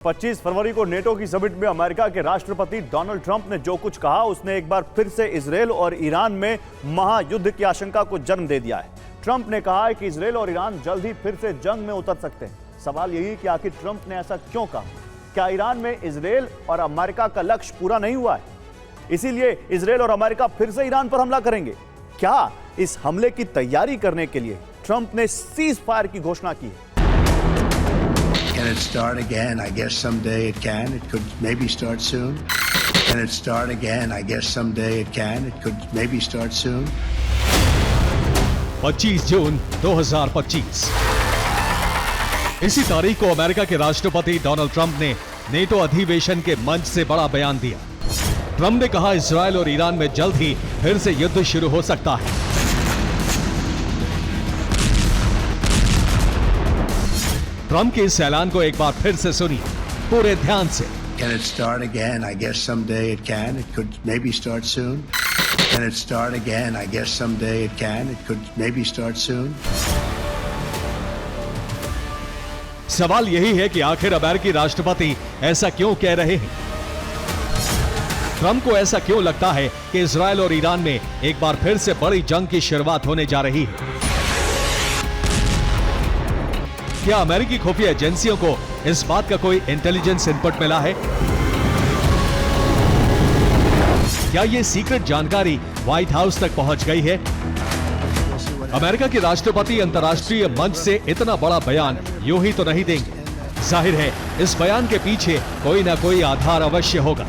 25 फरवरी को नेटो की समिट में अमेरिका के राष्ट्रपति डोनाल्ड ट्रंप ने जो कुछ कहा उसने एक बार फिर से इजरायल और ईरान में महायुद्ध की आशंका को जन्म दे दिया है। ट्रंप ने कहा है कि इजरायल और ईरान जल्द ही फिर से जंग में उतर सकते हैं। सवाल यही है कि आखिर ट्रंप ने ऐसा क्यों कहा? क्या ईरान में इजरायल और अमेरिका का लक्ष्य पूरा नहीं हुआ है, इसीलिए इजरायल और अमेरिका फिर से ईरान पर हमला करेंगे? क्या इस हमले की तैयारी करने के लिए ट्रंप ने सीज फायर की घोषणा की है? Can it start again? I guess someday it can. It could maybe start soon. Can it start again? I guess someday it can. It could maybe start soon. 25 जून 2025 इसी तारीख को America के राष्ट्रपति Donald Trump ने NATO अधिवेशन के मंच से बड़ा बयान दिया। ट्रंप ने कहा इजरायल और ईरान में जल्द ही फिर से युद्ध शुरू हो सकता है। ट्रंप के इस ऐलान को एक बार फिर से सुनिए पूरे ध्यान से। Can it start again? I guess someday it can. It could maybe start soon. Can it start again? I guess someday it can. It could maybe start soon. सवाल यही है कि आखिर अमेरिकी राष्ट्रपति ऐसा क्यों कह रहे हैं? ट्रंप को ऐसा क्यों लगता है कि इजरायल और ईरान में एक बार फिर से बड़ी जंग की शुरुआत होने जा रही है? क्या अमेरिकी खुफिया एजेंसियों को इस बात का कोई इंटेलिजेंस इनपुट मिला है? क्या यह सीक्रेट जानकारी व्हाइट हाउस तक पहुंच गई है? अमेरिका के राष्ट्रपति अंतर्राष्ट्रीय मंच से इतना बड़ा बयान यूं ही तो नहीं देंगे। जाहिर है इस बयान के पीछे कोई ना कोई आधार अवश्य होगा।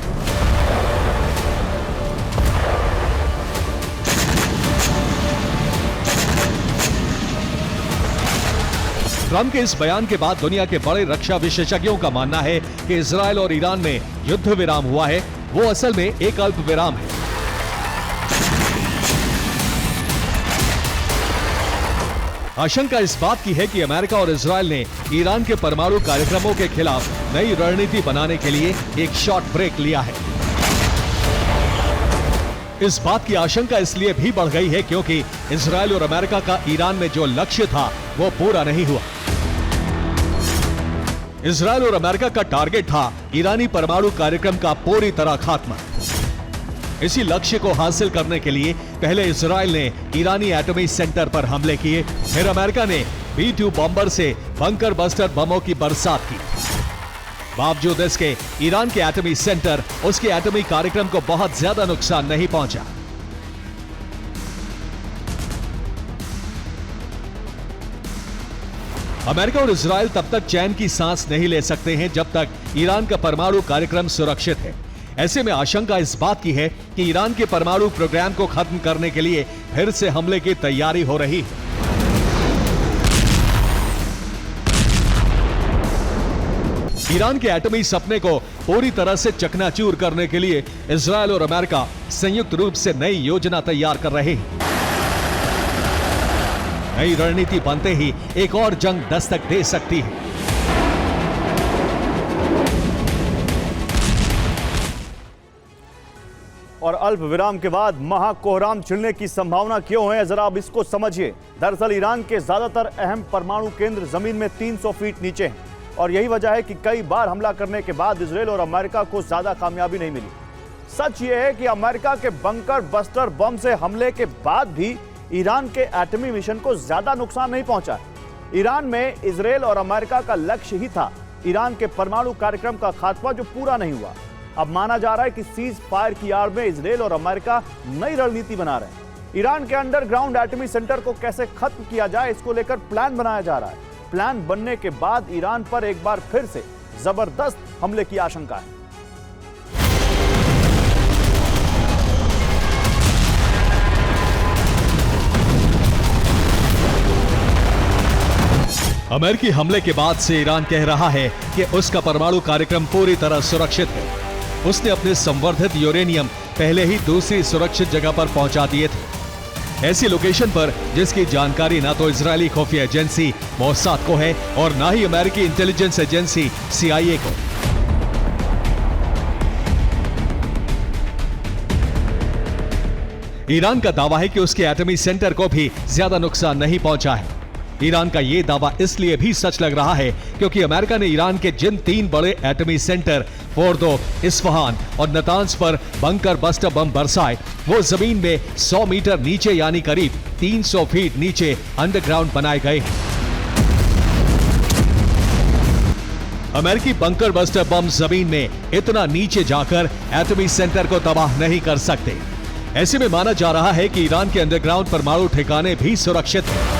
ट्रंप के इस बयान के बाद दुनिया के बड़े रक्षा विशेषज्ञों का मानना है कि इजरायल और ईरान में युद्ध विराम हुआ है, वो असल में एक अल्प विराम है। आशंका इस बात की है कि अमेरिका और इजरायल ने ईरान के परमाणु कार्यक्रमों के खिलाफ नई रणनीति बनाने के लिए एक शॉर्ट ब्रेक लिया है। इस बात की आशंका इसलिए भी बढ़ गई है क्योंकि इजरायल और अमेरिका का ईरान में जो लक्ष्य था वो पूरा नहीं हुआ। इजरायल और अमेरिका का टारगेट था ईरानी परमाणु कार्यक्रम का पूरी तरह खात्मा। इसी लक्ष्य को हासिल करने के लिए पहले इजरायल ने ईरानी एटॉमिक सेंटर पर हमले किए, फिर अमेरिका ने B-2 बॉम्बर से बंकर बस्टर बमों की बरसात की। बावजूद इसके ईरान के एटॉमिक सेंटर, उसके एटॉमिक कार्यक्रम को बहुत ज्यादा नुकसान नहीं पहुंचा। अमेरिका और इजरायल तब तक चैन की सांस नहीं ले सकते हैं जब तक ईरान का परमाणु कार्यक्रम सुरक्षित है। ऐसे में आशंका इस बात की है कि ईरान के परमाणु प्रोग्राम को खत्म करने के लिए फिर से हमले की तैयारी हो रही है। ईरान के एटमी सपने को पूरी तरह से चकनाचूर करने के लिए इजरायल और अमेरिका संयुक्त रूप से नई योजना तैयार कर रहे हैं। नई रणनीति बनते ही एक और जंग दस्तक दे सकती है। और अल्प विराम के बाद महाकोहराम छिड़ने की संभावना क्यों है, जरा अब इसको समझिए। दरअसल ईरान के ज्यादातर अहम परमाणु केंद्र जमीन में 300 फीट नीचे हैं और यही वजह है कि कई बार हमला करने के बाद इजरायल और अमेरिका को ज्यादा कामयाबी नहीं मिली। सच यह है कि अमेरिका के बंकर बस्टर बम से हमले के बाद भी ईरान के एटमी मिशन को ज्यादा नुकसान नहीं पहुंचा। ईरान में इजरायल और अमेरिका का लक्ष्य ही था ईरान के परमाणु कार्यक्रम का खात्मा, जो पूरा नहीं हुआ। अब माना जा रहा है कि सीज फायर की आड़ में इजरायल और अमेरिका नई रणनीति बना रहे हैं। ईरान के अंडरग्राउंड एटमी सेंटर को कैसे खत्म किया जाए, इसको लेकर प्लान बनाया जा रहा है। प्लान बनने के बाद ईरान पर एक बार फिर से जबरदस्त हमले की आशंका है। अमेरिकी हमले के बाद से ईरान कह रहा है कि उसका परमाणु कार्यक्रम पूरी तरह सुरक्षित है। उसने अपने संवर्धित यूरेनियम पहले ही दूसरी सुरक्षित जगह पर पहुंचा दिए थे, ऐसी लोकेशन पर जिसकी जानकारी ना तो इजरायली खुफिया एजेंसी मोसाद को है और ना ही अमेरिकी इंटेलिजेंस एजेंसी CIA को। ईरान का दावा है कि उसके एटमी सेंटर को भी ज्यादा नुकसान नहीं पहुंचा है। ईरान का ये दावा इसलिए भी सच लग रहा है क्योंकि अमेरिका ने ईरान के जिन 3 बड़े एटमी सेंटर फोर्दो, इस्फहान और नतांज पर बंकर बस्टर बम बरसाए, वो जमीन में 100 मीटर नीचे यानी करीब 300 फीट नीचे अंडरग्राउंड बनाए गए हैं। अमेरिकी बंकर बस्टर बम जमीन में इतना नीचे जाकर एटमी सेंटर को तबाह नहीं कर सकते। ऐसे में माना जा रहा है कि ईरान के अंडरग्राउंड परमाणु ठिकाने भी सुरक्षित हैं।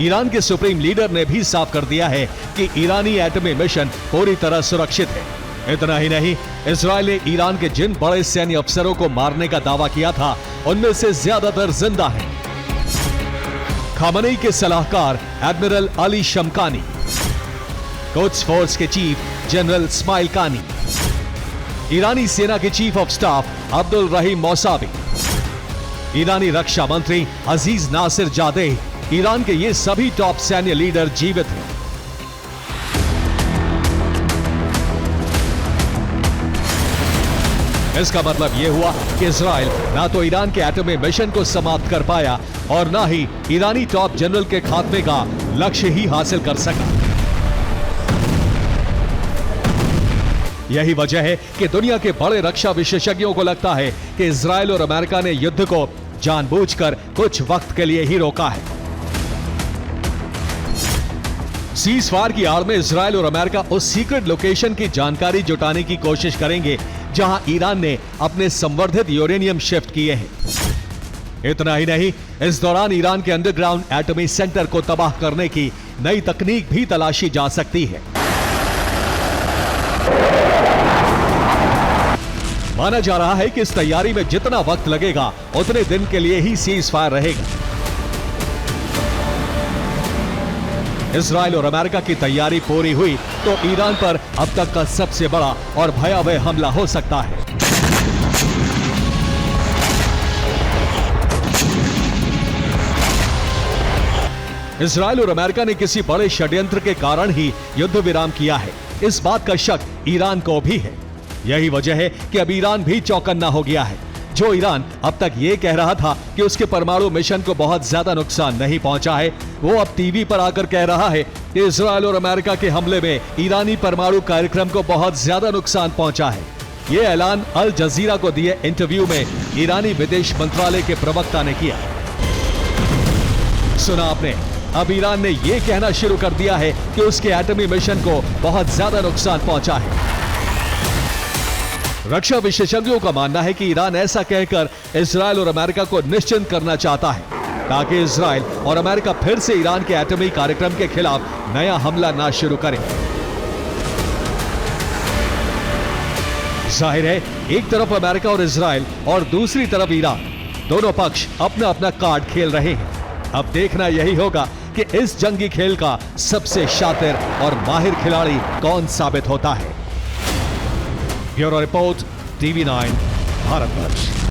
ईरान के सुप्रीम लीडर ने भी साफ कर दिया है कि ईरानी एटमी मिशन पूरी तरह सुरक्षित है। इतना ही नहीं, इजराइल ने ईरान के जिन बड़े सैन्य अफसरों को मारने का दावा किया था, उनमें से ज्यादातर जिंदा हैं। खामनेई के सलाहकार admiral Ali Shamkhani, Quds force के चीफ जनरल इस्माइल कानी, ईरानी सेना के chief of staff Abdul Rahim Mousavi, ईरानी रक्षा मंत्री अजीज नासिर जादेह, ईरान के ये सभी टॉप सैन्य लीडर जीवित हैं। इसका मतलब यह हुआ कि इजराइल ना तो ईरान के एटमी मिशन को समाप्त कर पाया और ना ही ईरानी टॉप जनरल के खात्मे का लक्ष्य ही हासिल कर सका। यही वजह है कि दुनिया के बड़े रक्षा विशेषज्ञों को लगता है कि इजराइल और अमेरिका ने युद्ध को जानबूझकर कुछ वक्त के लिए ही रोका है। सीज फायर की आड़ में इजराइल और अमेरिका उस सीक्रेट लोकेशन की जानकारी जुटाने की कोशिश करेंगे जहां ईरान ने अपने संवर्धित यूरेनियम शिफ्ट किए हैं। इतना ही नहीं, इस दौरान ईरान के अंडरग्राउंड एटमी सेंटर को तबाह करने की नई तकनीक भी तलाशी जा सकती है। माना जा रहा है कि इस तैयारी में जितना वक्त लगेगा उतने दिन के लिए ही सीज फायर रहेगा। इजराइल और अमेरिका की तैयारी पूरी हुई तो ईरान पर अब तक का सबसे बड़ा और भयावह हमला हो सकता है। इजराइल और अमेरिका ने किसी बड़े षड्यंत्र के कारण ही युद्ध विराम किया है, इस बात का शक ईरान को भी है। यही वजह है कि अब ईरान भी चौकन्ना हो गया है। जो ईरान अब तक ये कह रहा था कि उसके परमाणु मिशन को बहुत ज्यादा नुकसान नहीं पहुंचा है, वो अब टीवी पर आकर कह रहा है कि इजराइल और अमेरिका के हमले में ईरानी परमाणु कार्यक्रम को बहुत ज्यादा नुकसान पहुंचा है। ये ऐलान अल जजीरा को दिए इंटरव्यू में ईरानी विदेश मंत्रालय के प्रवक्ता ने किया। सुना आपने, अब ईरान ने यह कहना शुरू कर दिया है कि उसके एटमी मिशन को बहुत ज्यादा नुकसान पहुंचा है। रक्षा विशेषज्ञों का मानना है कि ईरान ऐसा कहकर इजराइल और अमेरिका को निश्चिंत करना चाहता है ताकि इजराइल और अमेरिका फिर से ईरान के एटमी कार्यक्रम के खिलाफ नया हमला ना शुरू करें। जाहिर है, एक तरफ अमेरिका और इजराइल और दूसरी तरफ ईरान, दोनों पक्ष अपना अपना कार्ड खेल रहे हैं। अब देखना यही होगा कि इस जंगी खेल का सबसे शातिर और माहिर खिलाड़ी कौन साबित होता है। Bureau report, TV9, Bharatvarsh.